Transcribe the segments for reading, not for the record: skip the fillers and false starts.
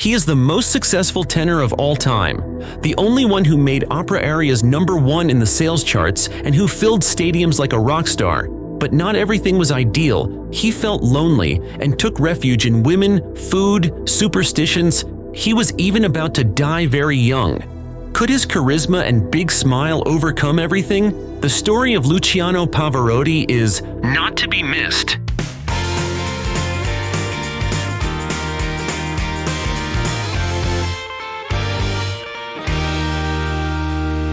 He is the most successful tenor of all time, the only one who made opera arias #1 in the sales charts and who filled stadiums like a rock star. But not everything was ideal. He felt lonely and took refuge in women, food, superstitions. He was even about to die very young. Could his charisma and big smile overcome everything? The story of Luciano Pavarotti is not to be missed.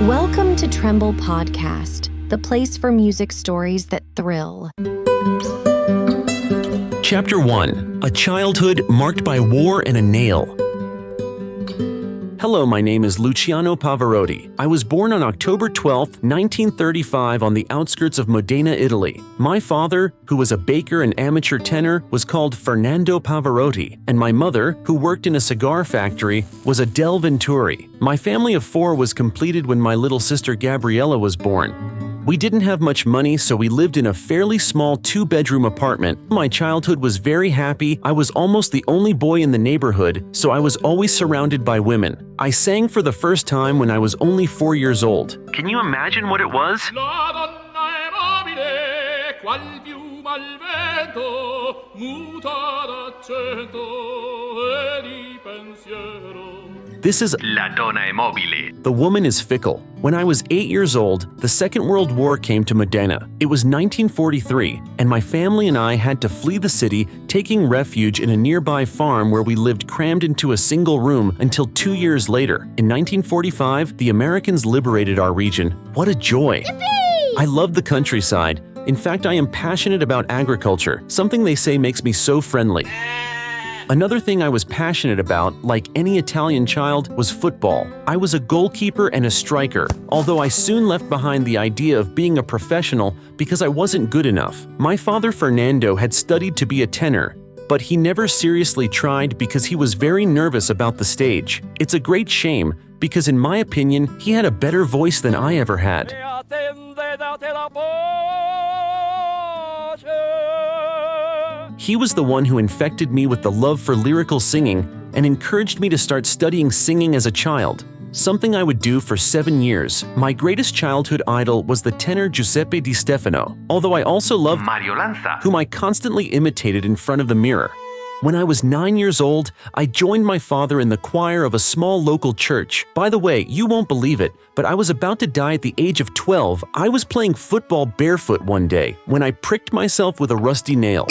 Welcome to Trembol Podcast, the place for music stories that thrill. Chapter 1. A Childhood Marked by War and a Nail. Hello, my name is Luciano Pavarotti. I was born on October 12, 1935 on the outskirts of Modena, Italy. My father, who was a baker and amateur tenor, was called Fernando Pavarotti, and my mother, who worked in a cigar factory, was Adele Venturi. My family of 4 was completed when my little sister Gabriella was born. We didn't have much money, so we lived in a fairly small 2-bedroom apartment. My childhood was very happy. I was almost the only boy in the neighborhood, so I was always surrounded by women. I sang for the first time when I was only 4 years old. Can you imagine what it was? This is La Donna è Mobile. The woman is fickle. When I was 8 years old, the Second World War came to Modena. It was 1943, and my family and I had to flee the city, taking refuge in a nearby farm where we lived crammed into a single room until 2 years later. In 1945, the Americans liberated our region. What a joy! Yippee! I love the countryside. In fact, I am passionate about agriculture, something they say makes me so friendly. Another thing I was passionate about, like any Italian child, was football. I was a goalkeeper and a striker, although I soon left behind the idea of being a professional because I wasn't good enough. My father Fernando had studied to be a tenor, but he never seriously tried because he was very nervous about the stage. It's a great shame because in my opinion, he had a better voice than I ever had. He was the one who infected me with the love for lyrical singing and encouraged me to start studying singing as a child, something I would do for 7 years. My greatest childhood idol was the tenor Giuseppe Di Stefano, although I also loved Mario Lanza, whom I constantly imitated in front of the mirror. When I was 9 years old, I joined my father in the choir of a small local church. By the way, you won't believe it, but I was about to die at the age of 12. I was playing football barefoot one day when I pricked myself with a rusty nail.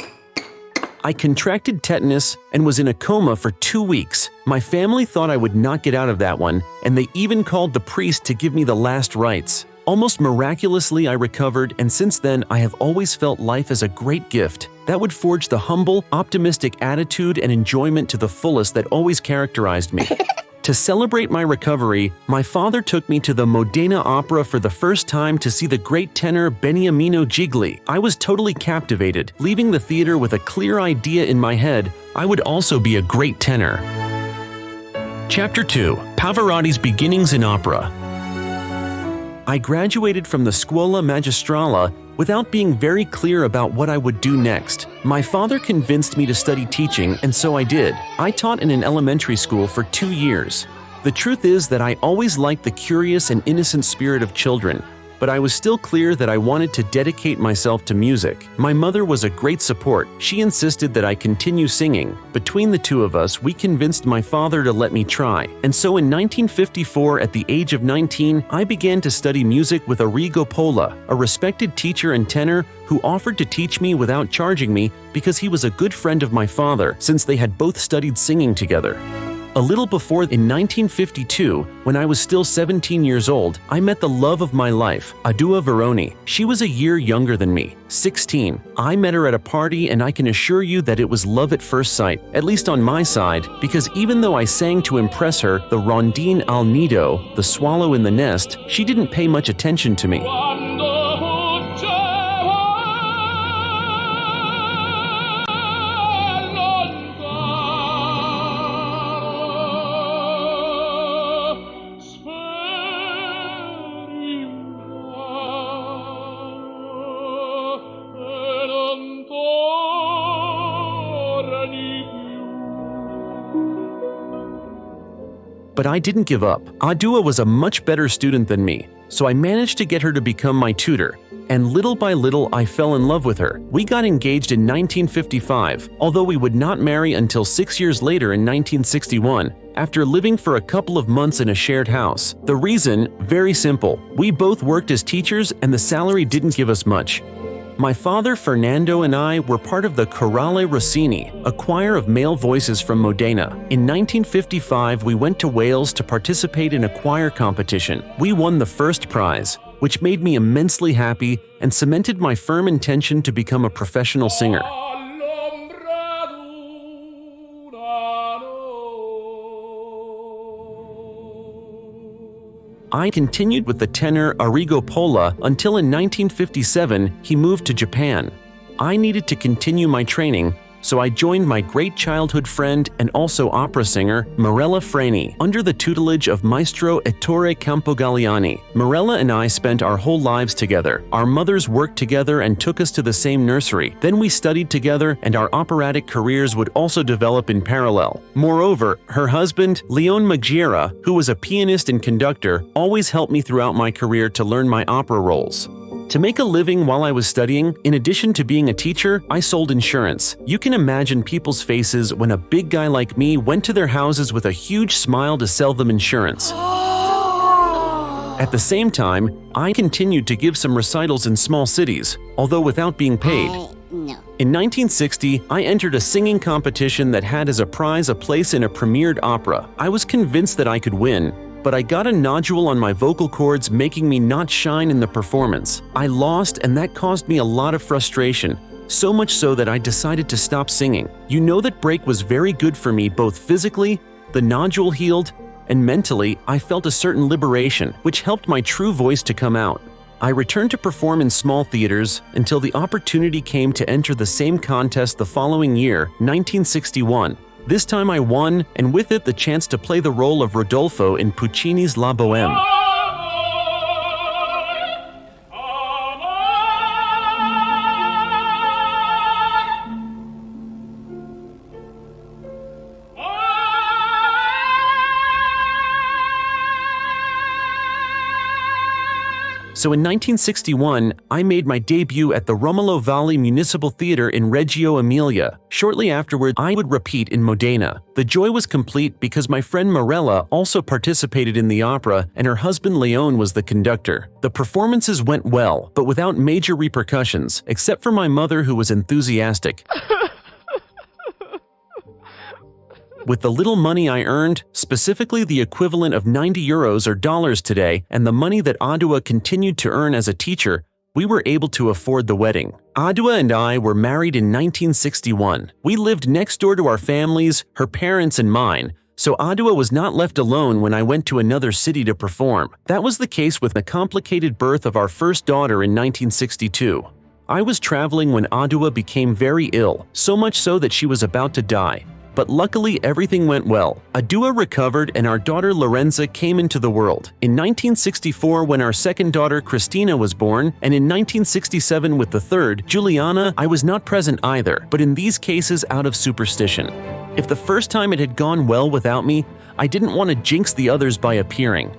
I contracted tetanus and was in a coma for 2 weeks. My family thought I would not get out of that one, and they even called the priest to give me the last rites. Almost miraculously, I recovered, and since then, I have always felt life as a great gift that would forge the humble, optimistic attitude and enjoyment to the fullest that always characterized me. To celebrate my recovery, my father took me to the Modena Opera for the first time to see the great tenor Beniamino Gigli. I was totally captivated, leaving the theater with a clear idea in my head: I would also be a great tenor. Chapter 2. Pavarotti's Beginnings in Opera. I graduated from the Scuola Magistrale without being very clear about what I would do next. My father convinced me to study teaching, and so I did. I taught in an elementary school for 2 years. The truth is that I always liked the curious and innocent spirit of children, but I was still clear that I wanted to dedicate myself to music. My mother was a great support. She insisted that I continue singing. Between the two of us, we convinced my father to let me try. And so in 1954, at the age of 19, I began to study music with Arrigo Pola, a respected teacher and tenor who offered to teach me without charging me because he was a good friend of my father, since they had both studied singing together. A little before, in 1952, when I was still 17 years old, I met the love of my life, Adua Veroni. She was a year younger than me, 16. I met her at a party, and I can assure you that it was love at first sight, at least on my side, because even though I sang to impress her the Rondine al Nido, the swallow in the nest, she didn't pay much attention to me. But I didn't give up. Adua was a much better student than me, so I managed to get her to become my tutor. And little by little, I fell in love with her. We got engaged in 1955, although we would not marry until 6 years later in 1961, after living for a couple of months in a shared house. The reason? Very simple. We both worked as teachers and the salary didn't give us much. My father, Fernando, and I were part of the Chorale Rossini, a choir of male voices from Modena. In 1955, we went to Wales to participate in a choir competition. We won the first prize, which made me immensely happy and cemented my firm intention to become a professional singer. I continued with the tenor Arrigo Pola until in 1957 he moved to Japan. I needed to continue my training, so I joined my great childhood friend and also opera singer, Mirella Freni, under the tutelage of Maestro Ettore Campogalliani. Mirella and I spent our whole lives together. Our mothers worked together and took us to the same nursery. Then we studied together, and our operatic careers would also develop in parallel. Moreover, her husband, Leon Maggiera, who was a pianist and conductor, always helped me throughout my career to learn my opera roles. To make a living while I was studying, in addition to being a teacher, I sold insurance. You can imagine people's faces when a big guy like me went to their houses with a huge smile to sell them insurance. At the same time, I continued to give some recitals in small cities, although without being paid. In 1960, I entered a singing competition that had as a prize a place in a premiered opera. I was convinced that I could win, but I got a nodule on my vocal cords, making me not shine in the performance. I lost, and that caused me a lot of frustration, so much so that I decided to stop singing. You know that break was very good for me both physically, the nodule healed, and mentally, I felt a certain liberation, which helped my true voice to come out. I returned to perform in small theaters until the opportunity came to enter the same contest the following year, 1961. This time I won, and with it the chance to play the role of Rodolfo in Puccini's La Bohème. So in 1961, I made my debut at the Romolo Valli Municipal Theater in Reggio Emilia. Shortly afterward, I would repeat in Modena. The joy was complete because my friend Mirella also participated in the opera and her husband Leon was the conductor. The performances went well, but without major repercussions, except for my mother who was enthusiastic. With the little money I earned, specifically the equivalent of 90 euros or dollars today, and the money that Adua continued to earn as a teacher, we were able to afford the wedding. Adua and I were married in 1961. We lived next door to our families, her parents and mine, so Adua was not left alone when I went to another city to perform. That was the case with the complicated birth of our first daughter in 1962. I was traveling when Adua became very ill, so much so that she was about to die. But luckily everything went well. Adua recovered and our daughter Lorenza came into the world. In 1964, when our second daughter Christina was born, and in 1967 with the third, Juliana, I was not present either, but in these cases out of superstition. If the first time it had gone well without me, I didn't want to jinx the others by appearing.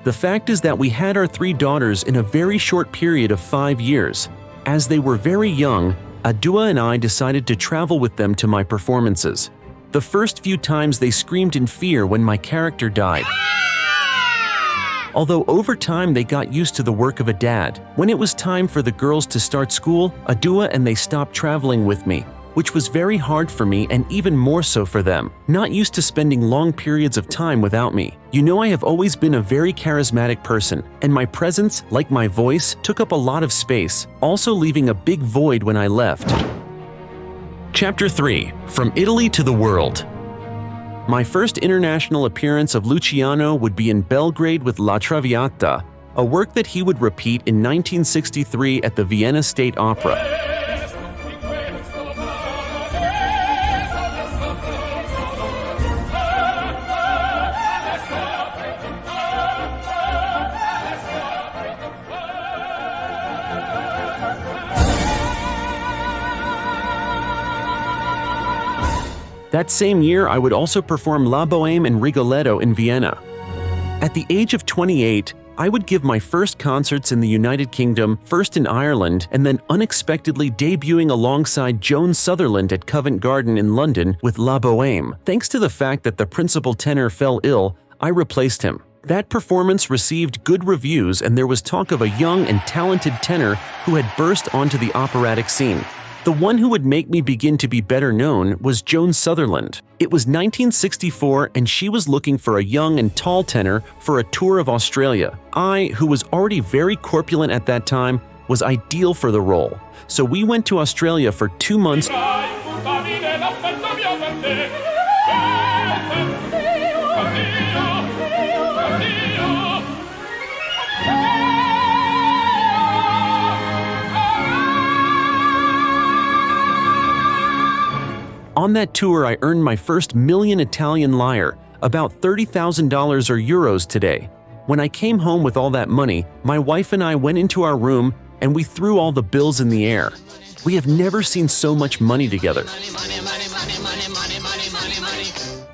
The fact is that we had our three daughters in a very short period of 5 years. As they were very young, Adua and I decided to travel with them to my performances. The first few times they screamed in fear when my character died. Although over time they got used to the work of a dad. When it was time for the girls to start school, Adua and they stopped traveling with me, which was very hard for me and even more so for them, not used to spending long periods of time without me. You know, I have always been a very charismatic person, and my presence, like my voice, took up a lot of space, also leaving a big void when I left. Chapter 3. From Italy to the World. My first international appearance of Luciano would be in Belgrade with La Traviata, a work that he would repeat in 1963 at the Vienna State Opera. That same year, I would also perform La Bohème and Rigoletto in Vienna. At the age of 28, I would give my first concerts in the United Kingdom, first in Ireland, and then unexpectedly debuting alongside Joan Sutherland at Covent Garden in London with La Bohème. Thanks to the fact that the principal tenor fell ill, I replaced him. That performance received good reviews, and there was talk of a young and talented tenor who had burst onto the operatic scene. The one who would make me begin to be better known was Joan Sutherland. It was 1964, and she was looking for a young and tall tenor for a tour of Australia. I, who was already very corpulent at that time, was ideal for the role. So we went to Australia for 2 months. On that tour, I earned my first million Italian lire, about $30,000 or euros today. When I came home with all that money, my wife and I went into our room and we threw all the bills in the air. We have never seen so much money together.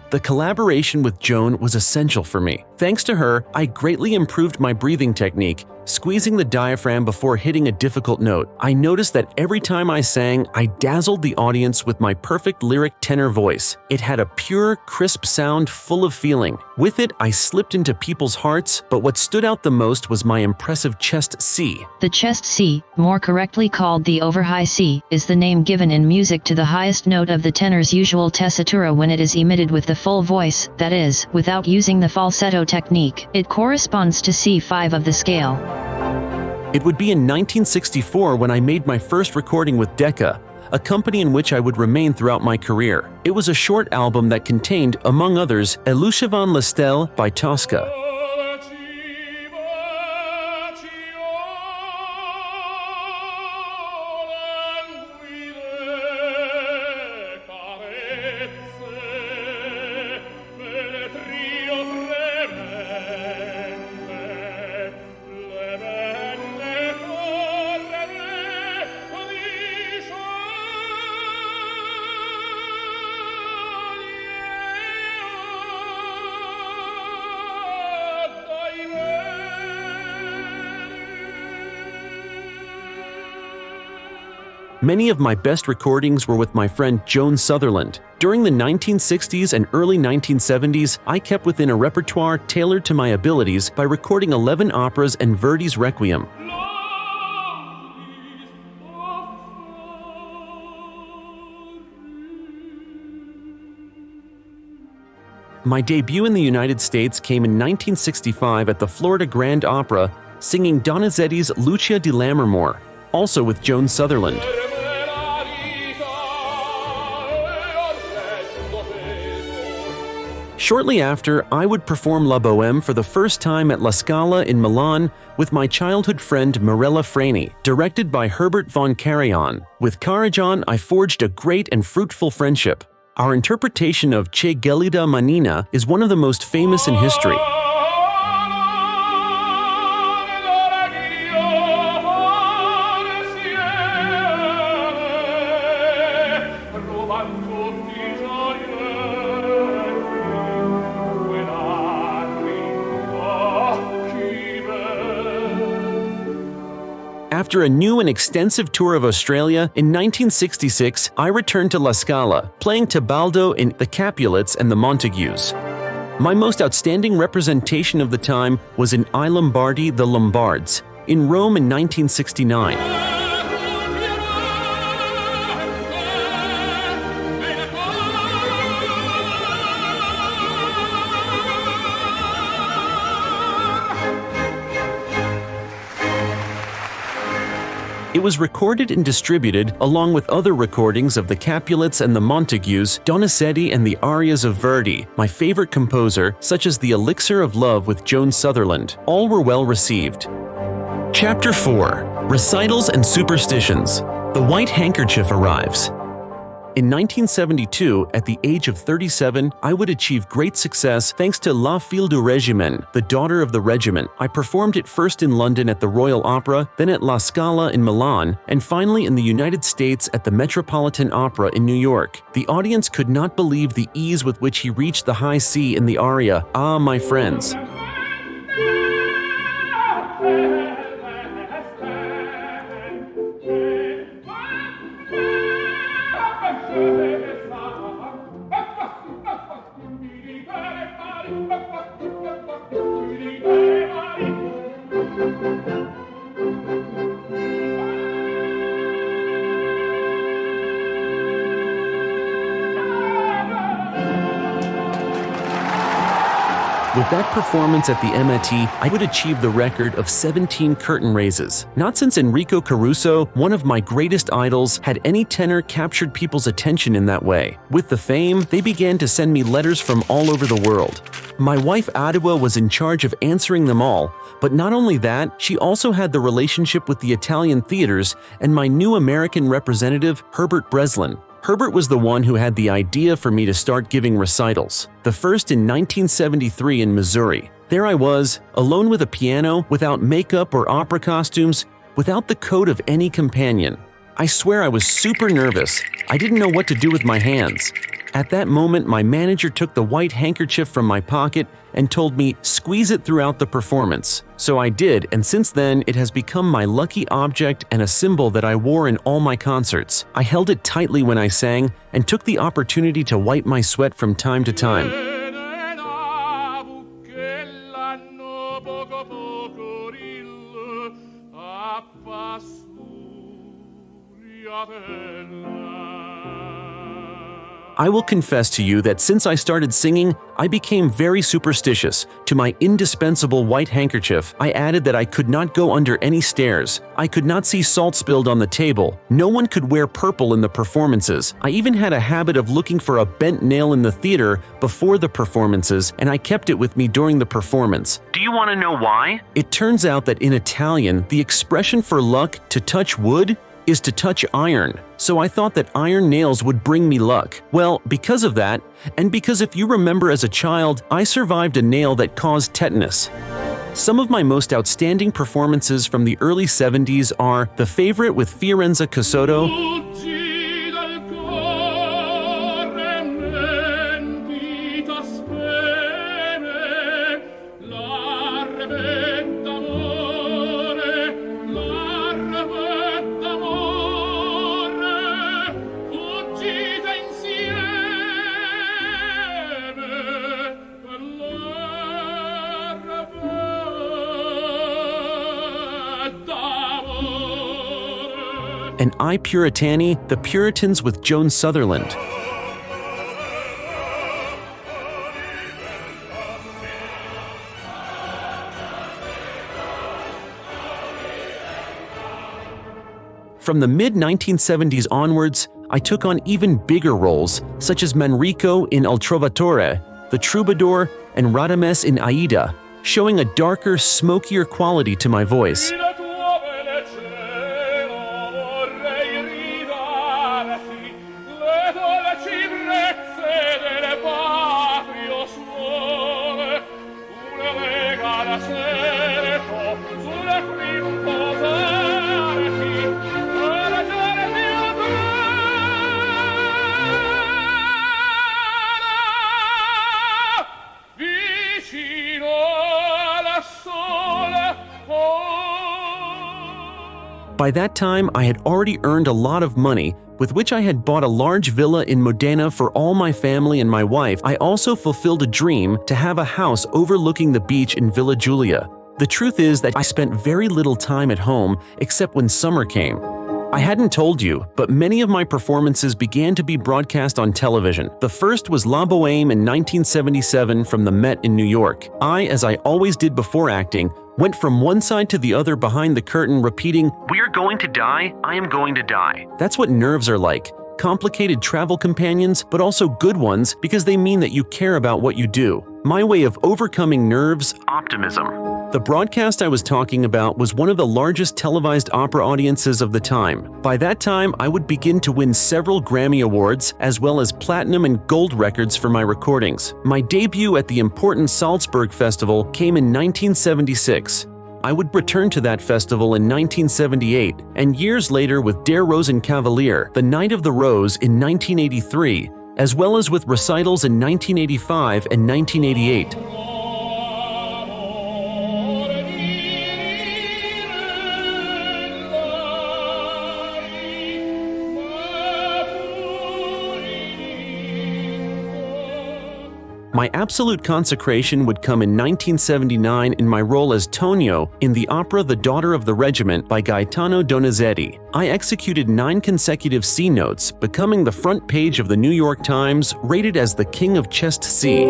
The collaboration with Joan was essential for me. Thanks to her, I greatly improved my breathing technique, squeezing the diaphragm before hitting a difficult note. I noticed that every time I sang, I dazzled the audience with my perfect lyric tenor voice. It had a pure, crisp sound full of feeling. With it, I slipped into people's hearts, but what stood out the most was my impressive chest C. The chest C, more correctly called the over-high C, is the name given in music to the highest note of the tenor's usual tessitura when it is emitted with the full voice, that is, without using the falsetto technique. It corresponds to C5 of the scale. It would be in 1964 when I made my first recording with Decca, a company in which I would remain throughout my career. It was a short album that contained, among others, Elucevant le Stelle by Tosca. Many of my best recordings were with my friend Joan Sutherland. During the 1960s and early 1970s, I kept within a repertoire tailored to my abilities by recording 11 operas and Verdi's Requiem. My debut in the United States came in 1965 at the Florida Grand Opera, singing Donizetti's Lucia di Lammermoor, also with Joan Sutherland. Shortly after, I would perform La Bohème for the first time at La Scala in Milan with my childhood friend Mirella Freni, directed by Herbert von Karajan. With Karajan, I forged a great and fruitful friendship. Our interpretation of Che Gelida Manina is one of the most famous in history. After a new and extensive tour of Australia, in 1966, I returned to La Scala, playing Tebaldo in The Capulets and the Montagues. My most outstanding representation of the time was in I Lombardi, The Lombards, in Rome in 1969. It was recorded and distributed along with other recordings of the Capulets and the Montagues, Donizetti and the arias of Verdi, my favorite composer, such as The Elixir of Love with Joan Sutherland. All were well received. Chapter 4. Recitals and Superstitions. The White Handkerchief Arrives. In 1972, at the age of 37, I would achieve great success thanks to La Fille du Régiment, the daughter of the regiment. I performed it first in London at the Royal Opera, then at La Scala in Milan, and finally in the United States at the Metropolitan Opera in New York. The audience could not believe the ease with which he reached the high C in the aria, "Ah, my friends." With that performance at the MET, I would achieve the record of 17 curtain raises. Not since Enrico Caruso, one of my greatest idols, had any tenor captured people's attention in that way. With the fame, they began to send me letters from all over the world. My wife Adua was in charge of answering them all, but not only that, she also had the relationship with the Italian theaters and my new American representative, Herbert Breslin. Herbert was the one who had the idea for me to start giving recitals, the first in 1973 in Missouri. There I was, alone with a piano, without makeup or opera costumes, without the coat of any companion. I swear I was super nervous. I didn't know what to do with my hands. At that moment, my manager took the white handkerchief from my pocket and told me, "Squeeze it throughout the performance." So I did, and since then, it has become my lucky object and a symbol that I wore in all my concerts. I held it tightly when I sang and took the opportunity to wipe my sweat from time to time. I will confess to you that since I started singing, I became very superstitious. To my indispensable white handkerchief, I added that I could not go under any stairs. I could not see salt spilled on the table. No one could wear purple in the performances. I even had a habit of looking for a bent nail in the theater before the performances, and I kept it with me during the performance. Do you want to know why? It turns out that in Italian, the expression for luck, to touch wood, is to touch iron. So I thought that iron nails would bring me luck. Well, because of that, and because if you remember as a child, I survived a nail that caused tetanus. Some of my most outstanding performances from the early 70s are The Favorite with Fiorenza Casotto, and I Puritani, The Puritans with Joan Sutherland. From the mid-1970s onwards, I took on even bigger roles, such as Manrico in Il Trovatore, The Troubadour, and Radames in Aida, showing a darker, smokier quality to my voice. By that time, I had already earned a lot of money, with which I had bought a large villa in Modena for all my family and my wife. I also fulfilled a dream to have a house overlooking the beach in Villa Giulia. The truth is that I spent very little time at home except when summer came. I hadn't told you, but many of my performances began to be broadcast on television. The first was La Bohème in 1977 from the Met in New York. I, as I always did before acting, went from one side to the other behind the curtain repeating, "We're going to die, I am going to die." That's what nerves are like. Complicated travel companions, but also good ones because they mean that you care about what you do. My way of overcoming nerves, optimism. The broadcast I was talking about was one of the largest televised opera audiences of the time. By that time, I would begin to win several Grammy Awards, as well as platinum and gold records for my recordings. My debut at the important Salzburg Festival came in 1976. I would return to that festival in 1978, and years later with Der Rosenkavalier, The Night of the Rose in 1983, as well as with recitals in 1985 and 1988. My absolute consecration would come in 1979 in my role as Tonio in the opera The Daughter of the Regiment by Gaetano Donizetti. I executed 9 consecutive C notes, becoming the front page of the New York Times, rated as the King of Chest C.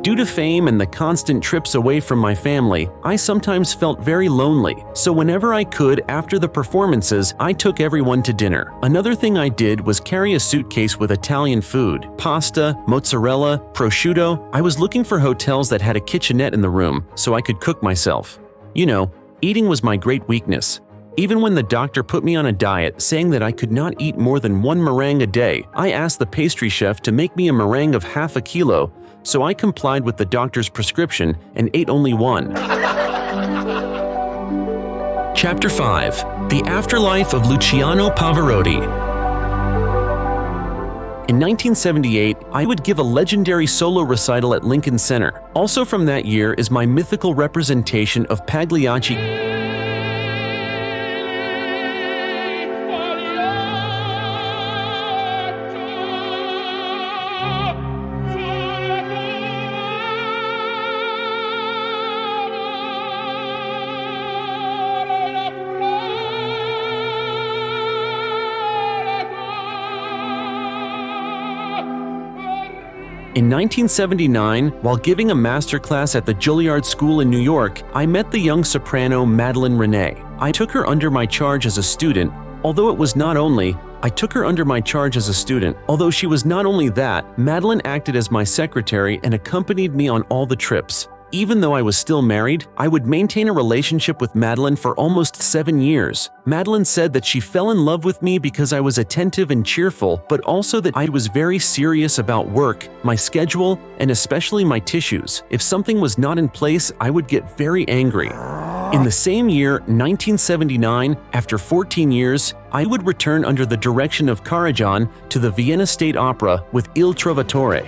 Due to fame and the constant trips away from my family, I sometimes felt very lonely, so whenever I could after the performances, I took everyone to dinner. Another thing I did was carry a suitcase with Italian food, pasta, mozzarella, prosciutto. I was looking for hotels that had a kitchenette in the room, so I could cook myself. You know, eating was my great weakness. Even when the doctor put me on a diet, saying that I could not eat more than 1 meringue a day, I asked the pastry chef to make me a meringue of half a kilo, so I complied with the doctor's prescription and ate only 1. Chapter 5. The Afterlife of Luciano Pavarotti. In 1978, I would give a legendary solo recital at Lincoln Center. Also from that year is my mythical representation of Pagliacci. In 1979, while giving a masterclass at the Juilliard School in New York, I met the young soprano Madeleine René. I took her under my charge as a student, although she was not only that, Madeleine acted as my secretary and accompanied me on all the trips. Even though I was still married, I would maintain a relationship with Madeleine for almost 7 years. Madeleine said that she fell in love with me because I was attentive and cheerful, but also that I was very serious about work, my schedule, and especially my tissues. If something was not in place, I would get very angry. In the same year, 1979, after 14 years, I would return under the direction of Karajan to the Vienna State Opera with Il Trovatore.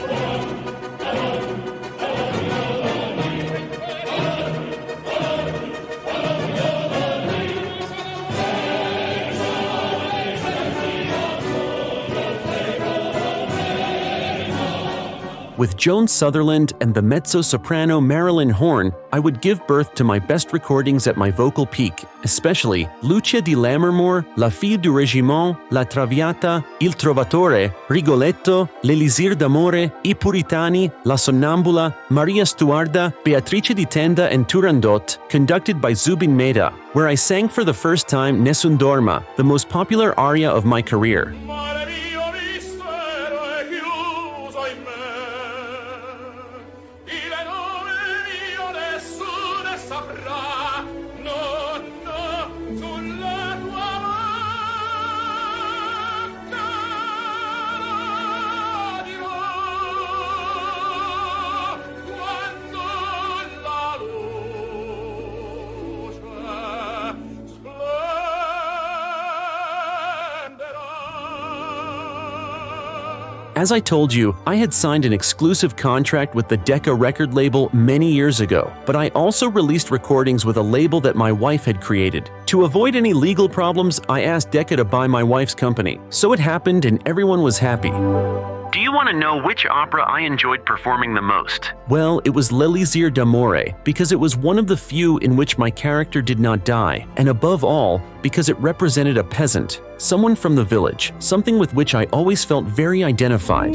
With Joan Sutherland and the mezzo-soprano Marilyn Horne, I would give birth to my best recordings at my vocal peak, especially Lucia di Lammermoor, La Fille du Régiment, La Traviata, Il Trovatore, Rigoletto, L'Elisir d'Amore, I Puritani, La Sonnambula, Maria Stuarda, Beatrice di Tenda and Turandot, conducted by Zubin Mehta, where I sang for the first time Nessun Dorma, the most popular aria of my career. As I told you, I had signed an exclusive contract with the Decca record label many years ago, but I also released recordings with a label that my wife had created. To avoid any legal problems, I asked Decca to buy my wife's company. So it happened and everyone was happy. Do you want to know which opera I enjoyed performing the most? Well, it was L'Elisir d'Amore, because it was one of the few in which my character did not die, and above all, because it represented a peasant, someone from the village, something with which I always felt very identified.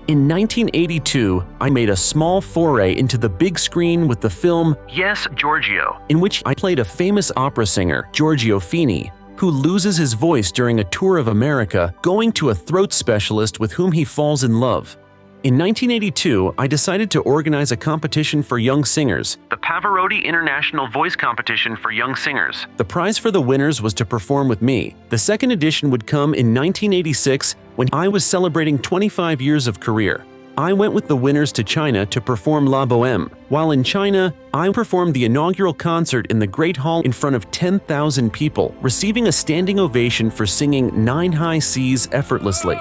In 1982, I made a small foray into the big screen with the film Yes, Giorgio, in which I played a famous opera singer, Giorgio Fini, who loses his voice during a tour of America, going to a throat specialist with whom he falls in love. In 1982, I decided to organize a competition for young singers, the Pavarotti International Voice Competition for Young Singers. The prize for the winners was to perform with me. The second edition would come in 1986 when I was celebrating 25 years of career. I went with the winners to China to perform La Bohème. While in China, I performed the inaugural concert in the Great Hall in front of 10,000 people, receiving a standing ovation for singing 9 high Cs effortlessly.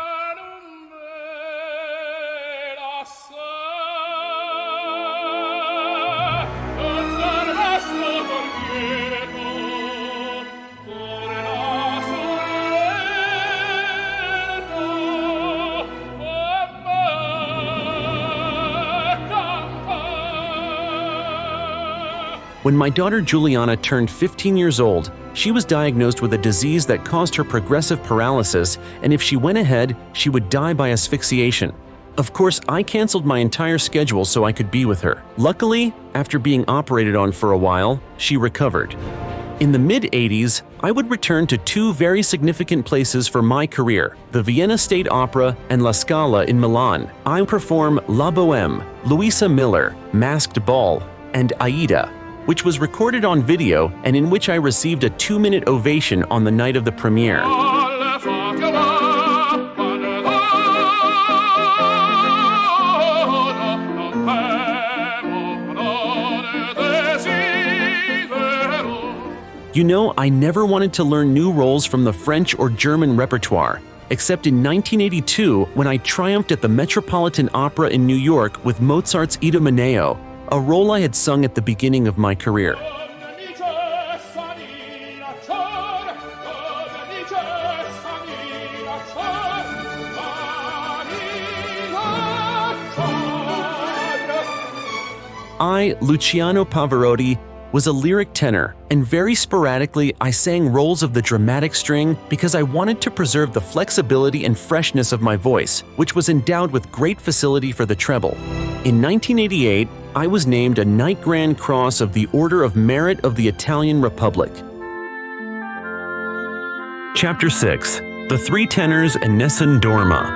When my daughter Juliana turned 15 years old, she was diagnosed with a disease that caused her progressive paralysis, and if she went ahead, she would die by asphyxiation. Of course, I canceled my entire schedule so I could be with her. Luckily, after being operated on for a while, she recovered. In the mid-80s, I would return to 2 very significant places for my career, the Vienna State Opera and La Scala in Milan. I perform La Bohème, Louisa Miller, Masked Ball, and Aida, which was recorded on video and in which I received a 2-minute ovation on the night of the premiere. You know, I never wanted to learn new roles from the French or German repertoire, except in 1982 when I triumphed at the Metropolitan Opera in New York with Mozart's Idomeneo, a role I had sung at the beginning of my career. I, Luciano Pavarotti, was a lyric tenor, and very sporadically I sang roles of the dramatic string because I wanted to preserve the flexibility and freshness of my voice, which was endowed with great facility for the treble. In 1988, I was named a Knight Grand Cross of the Order of Merit of the Italian Republic. Chapter 6. The Three Tenors and Nessun Dorma.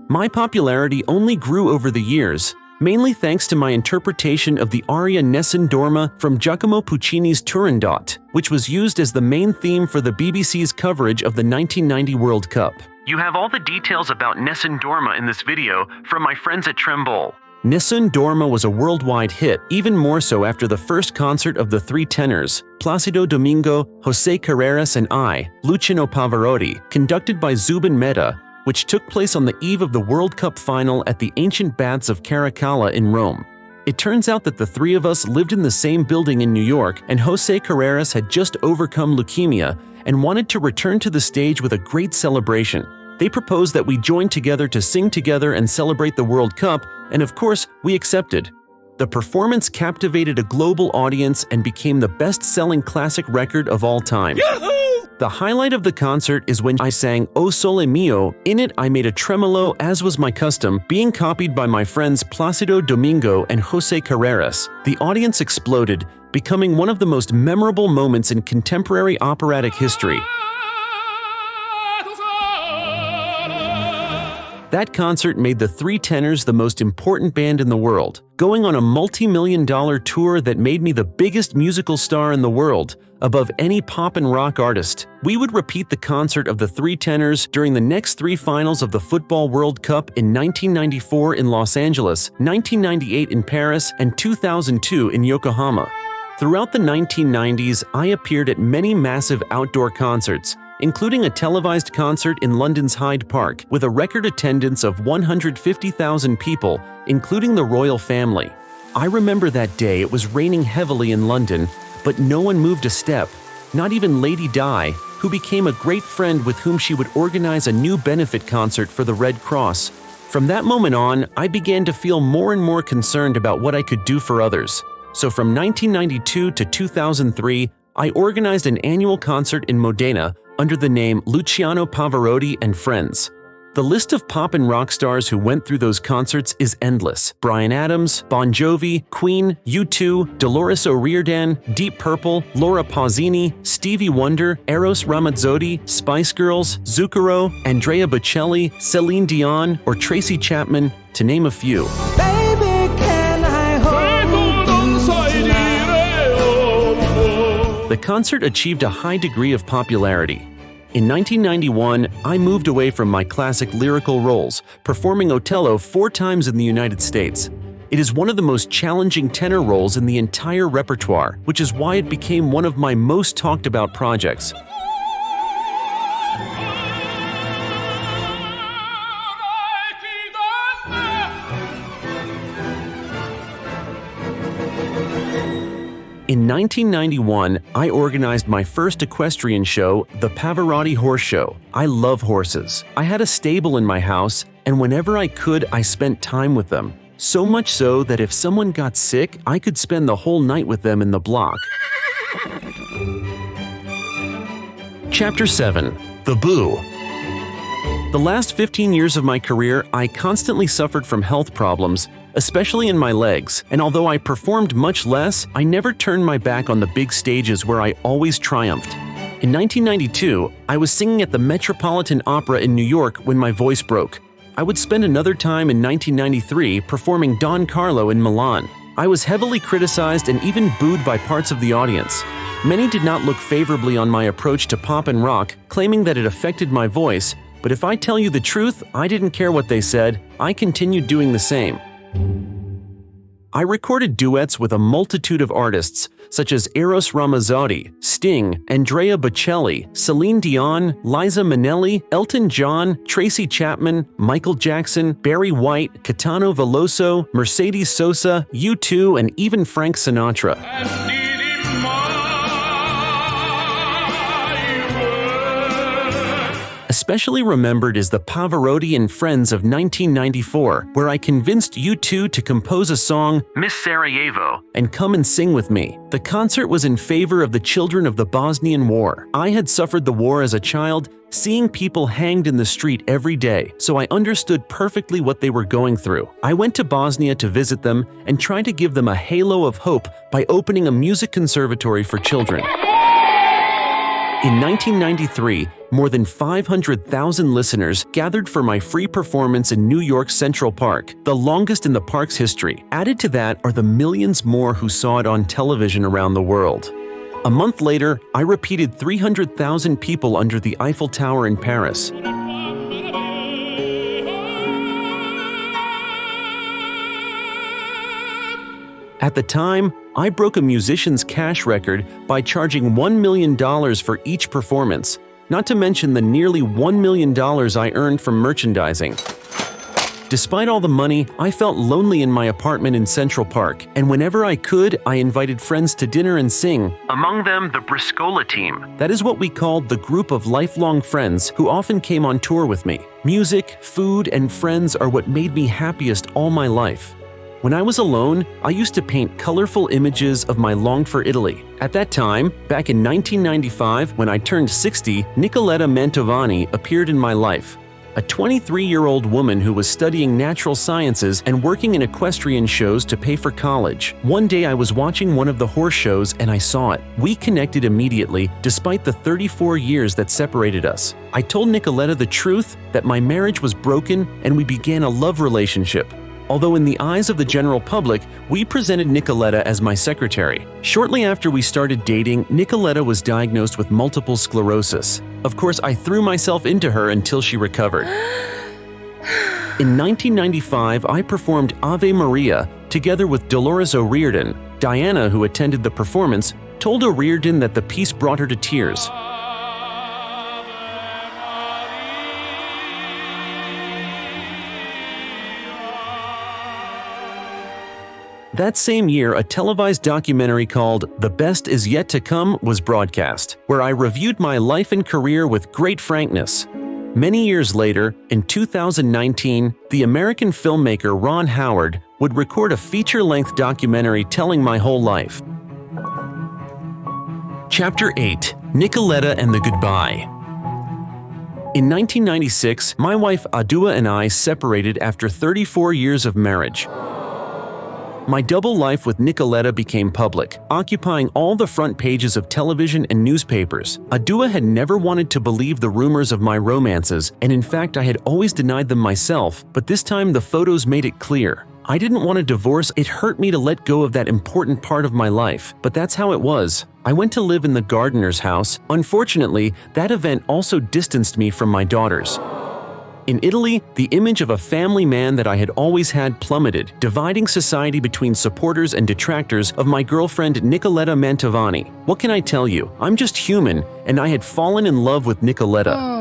My popularity only grew over the years, mainly thanks to my interpretation of the aria Nessun Dorma from Giacomo Puccini's Turandot, which was used as the main theme for the BBC's coverage of the 1990 World Cup. You have all the details about Nessun Dorma in this video from my friends at Trembol. Nessun Dorma was a worldwide hit, even more so after the first concert of the three tenors, Placido Domingo, José Carreras and I, Luciano Pavarotti, conducted by Zubin Mehta, which took place on the eve of the World Cup final at the ancient baths of Caracalla in Rome. It turns out that the three of us lived in the same building in New York, and José Carreras had just overcome leukemia and wanted to return to the stage with a great celebration. They proposed that we join together to sing together and celebrate the World Cup, and of course, we accepted. The performance captivated a global audience and became the best-selling classic record of all time. Yahoo! The highlight of the concert is when I sang O Sole Mio. In it, I made a tremolo, as was my custom, being copied by my friends Placido Domingo and José Carreras. The audience exploded, becoming one of the most memorable moments in contemporary operatic history. That concert made the Three Tenors the most important band in the world, going on a multi-million-dollar tour that made me the biggest musical star in the world, above any pop and rock artist. We would repeat the concert of the Three Tenors during the next three finals of the Football World Cup in 1994 in Los Angeles, 1998 in Paris, and 2002 in Yokohama. Throughout the 1990s, I appeared at many massive outdoor concerts, including a televised concert in London's Hyde Park with a record attendance of 150,000 people, including the royal family. I remember that day it was raining heavily in London, but no one moved a step, not even Lady Di, who became a great friend with whom she would organize a new benefit concert for the Red Cross. From that moment on, I began to feel more and more concerned about what I could do for others. So from 1992 to 2003, I organized an annual concert in Modena under the name Luciano Pavarotti and Friends. The list of pop and rock stars who went through those concerts is endless. Bryan Adams, Bon Jovi, Queen, U2, Dolores O'Riordan, Deep Purple, Laura Pausini, Stevie Wonder, Eros Ramazzotti, Spice Girls, Zucchero, Andrea Bocelli, Celine Dion, or Tracy Chapman, to name a few. Baby, can I hold you tonight? The concert achieved a high degree of popularity. In 1991, I moved away from my classic lyrical roles, performing Otello 4 times in the United States. It is one of the most challenging tenor roles in the entire repertoire, which is why it became one of my most talked about projects. In 1991, I organized my first equestrian show, the Pavarotti Horse Show. I love horses. I had a stable in my house, and whenever I could, I spent time with them. So much so that if someone got sick, I could spend the whole night with them in the block. Chapter 7. The Boo. The last 15 years of my career, I constantly suffered from health problems, especially in my legs, and although I performed much less, I never turned my back on the big stages where I always triumphed. In 1992, I was singing at the Metropolitan Opera in New York when my voice broke. I would spend another time in 1993 performing Don Carlo in Milan. I was heavily criticized and even booed by parts of the audience. Many did not look favorably on my approach to pop and rock, claiming that it affected my voice, but if I tell you the truth, I didn't care what they said. I continued doing the same. I recorded duets with a multitude of artists, such as Eros Ramazzotti, Sting, Andrea Bocelli, Celine Dion, Liza Minnelli, Elton John, Tracy Chapman, Michael Jackson, Barry White, Caetano Veloso, Mercedes Sosa, U2, and even Frank Sinatra. Especially remembered is the Pavarotti and Friends of 1994, where I convinced U2 to compose a song, Miss Sarajevo, and come and sing with me. The concert was in favor of the children of the Bosnian War. I had suffered the war as a child, seeing people hanged in the street every day, so I understood perfectly what they were going through. I went to Bosnia to visit them and tried to give them a halo of hope by opening a music conservatory for children. In 1993, more than 500,000 listeners gathered for my free performance in New York's Central Park, the longest in the park's history. Added to that are the millions more who saw it on television around the world. A month later, I repeated 300,000 people under the Eiffel Tower in Paris. At the time, I broke a musician's cash record by charging $1 million for each performance, not to mention the nearly $1 million I earned from merchandising. Despite all the money, I felt lonely in my apartment in Central Park, and whenever I could, I invited friends to dinner and sing, among them the Briscola team. That is what we called the group of lifelong friends who often came on tour with me. Music, food, and friends are what made me happiest all my life. When I was alone, I used to paint colorful images of my long for Italy. At that time, back in 1995, when I turned 60, Nicoletta Mantovani appeared in my life. A 23-year-old woman who was studying natural sciences and working in equestrian shows to pay for college. One day I was watching one of the horse shows and I saw it. We connected immediately, despite the 34 years that separated us. I told Nicoletta the truth, that my marriage was broken, and we began a love relationship. Although in the eyes of the general public, we presented Nicoletta as my secretary. Shortly after we started dating, Nicoletta was diagnosed with multiple sclerosis. Of course, I threw myself into her until she recovered. In 1995, I performed Ave Maria together with Dolores O'Riordan. Diana, who attended the performance, told O'Riordan that the piece brought her to tears. That same year, a televised documentary called The Best Is Yet to Come was broadcast, where I reviewed my life and career with great frankness. Many years later, in 2019, the American filmmaker Ron Howard would record a feature-length documentary telling my whole life. Chapter 8: Nicoletta and the Goodbye. In 1996, my wife Adua and I separated after 34 years of marriage. My double life with Nicoletta became public, occupying all the front pages of television and newspapers. Adua had never wanted to believe the rumors of my romances, and in fact I had always denied them myself, but this time the photos made it clear. I didn't want a divorce. It hurt me to let go of that important part of my life, but that's how it was. I went to live in the gardener's house. Unfortunately, that event also distanced me from my daughters. In Italy, the image of a family man that I had always had plummeted, dividing society between supporters and detractors of my girlfriend Nicoletta Mantovani. What can I tell you? I'm just human, and I had fallen in love with Nicoletta.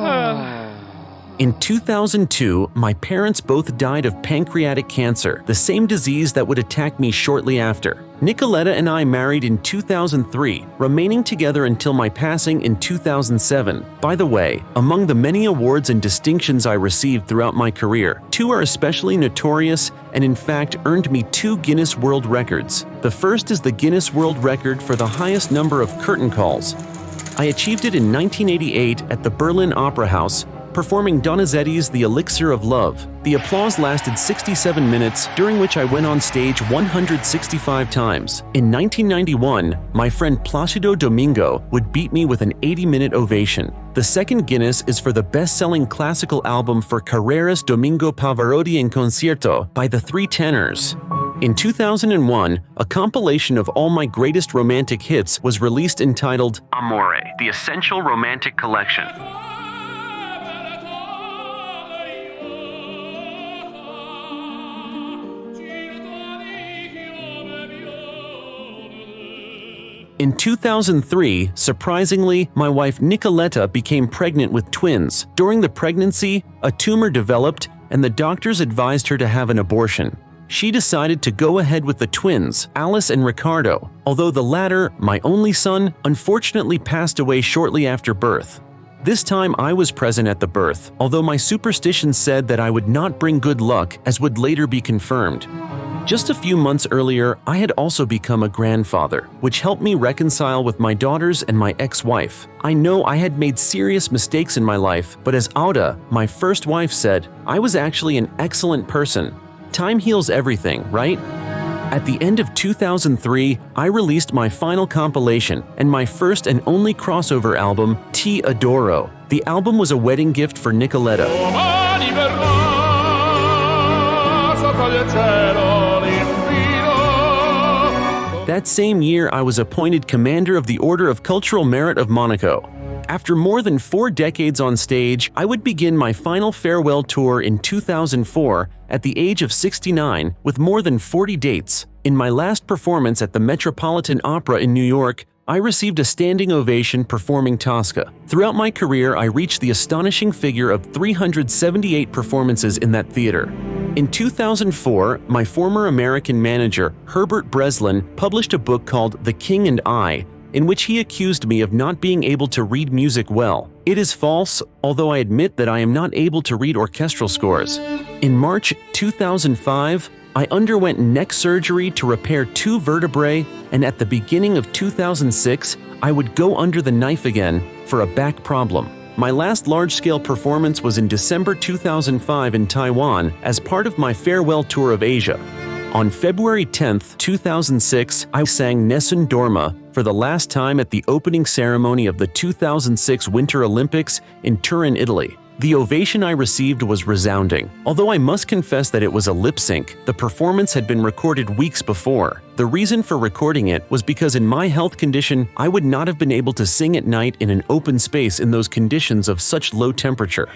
In 2002, my parents both died of pancreatic cancer, the same disease that would attack me shortly after. Nicoletta and I married in 2003, remaining together until my passing in 2007. By the way, among the many awards and distinctions I received throughout my career, 2 are especially notorious and in fact earned me 2 Guinness World Records. The first is the Guinness World Record for the highest number of curtain calls. I achieved it in 1988 at the Berlin Opera House, performing Donizetti's The Elixir of Love. The applause lasted 67 minutes, during which I went on stage 165 times. In 1991, my friend Placido Domingo would beat me with an 80-minute ovation. The second Guinness is for the best-selling classical album for Carreras Domingo Pavarotti in Concierto by the 3 Tenors. In 2001, a compilation of all my greatest romantic hits was released entitled Amore, the Essential Romantic Collection. In 2003, surprisingly, my wife Nicoletta became pregnant with twins. During the pregnancy, a tumor developed and the doctors advised her to have an abortion. She decided to go ahead with the twins, Alice and Ricardo, although the latter, my only son, unfortunately passed away shortly after birth. This time I was present at the birth, although my superstitions said that I would not bring good luck, as would later be confirmed. Just a few months earlier, I had also become a grandfather, which helped me reconcile with my daughters and my ex-wife. I know I had made serious mistakes in my life, but as Auda, my first wife, said, I was actually an excellent person. Time heals everything, right? At the end of 2003, I released my final compilation and my first and only crossover album, Ti Adoro. The album was a wedding gift for Nicoletta. That same year, I was appointed Commander of the Order of Cultural Merit of Monaco. After more than 4 decades on stage, I would begin my final farewell tour in 2004 at the age of 69 with more than 40 dates. In my last performance at the Metropolitan Opera in New York, I received a standing ovation performing Tosca. Throughout my career, I reached the astonishing figure of 378 performances in that theater. In 2004, my former American manager, Herbert Breslin, published a book called The King and I, in which he accused me of not being able to read music well. It is false, although I admit that I am not able to read orchestral scores. In March 2005, I underwent neck surgery to repair 2 vertebrae, and at the beginning of 2006, I would go under the knife again for a back problem. My last large-scale performance was in December 2005 in Taiwan as part of my farewell tour of Asia. On February 10, 2006, I sang Nessun Dorma for the last time at the opening ceremony of the 2006 Winter Olympics in Turin, Italy. The ovation I received was resounding. Although I must confess that it was a lip sync, the performance had been recorded weeks before. The reason for recording it was because in my health condition, I would not have been able to sing at night in an open space in those conditions of such low temperature.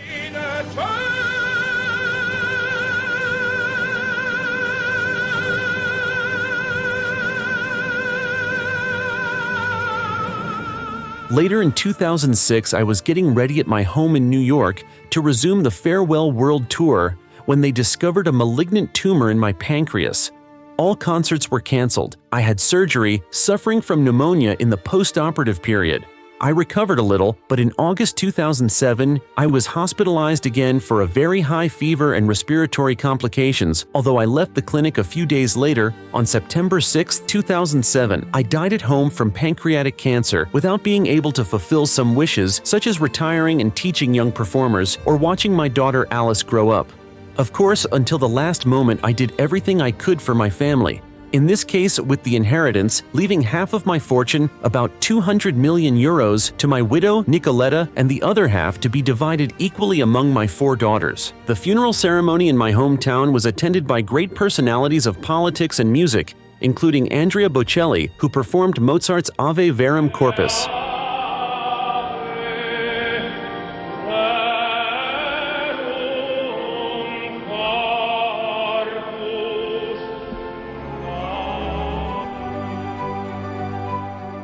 Later in 2006, I was getting ready at my home in New York to resume the Farewell World Tour when they discovered a malignant tumor in my pancreas. All concerts were canceled. I had surgery, suffering from pneumonia in the post-operative period. I recovered a little, but in August 2007, I was hospitalized again for a very high fever and respiratory complications. Although I left the clinic a few days later, on September 6, 2007, I died at home from pancreatic cancer without being able to fulfill some wishes such as retiring and teaching young performers or watching my daughter Alice grow up. Of course, until the last moment, I did everything I could for my family. In this case, with the inheritance, leaving half of my fortune, about 200 million euros, to my widow, Nicoletta, and the other half to be divided equally among my 4 daughters. The funeral ceremony in my hometown was attended by great personalities of politics and music, including Andrea Bocelli, who performed Mozart's Ave Verum Corpus.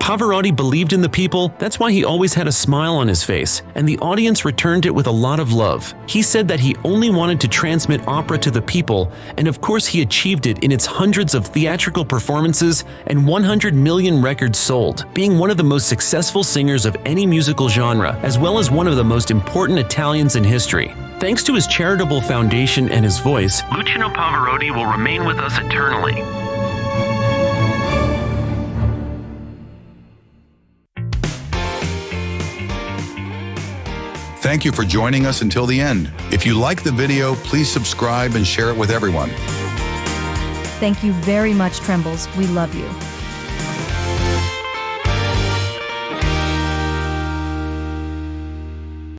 Pavarotti believed in the people, that's why he always had a smile on his face, and the audience returned it with a lot of love. He said that he only wanted to transmit opera to the people, and of course he achieved it in its hundreds of theatrical performances and 100 million records sold, being one of the most successful singers of any musical genre, as well as one of the most important Italians in history. Thanks to his charitable foundation and his voice, Luciano Pavarotti will remain with us eternally. Thank you for joining us until the end. If you like the video, please subscribe and share it with everyone. Thank you very much, Trembles. We love you.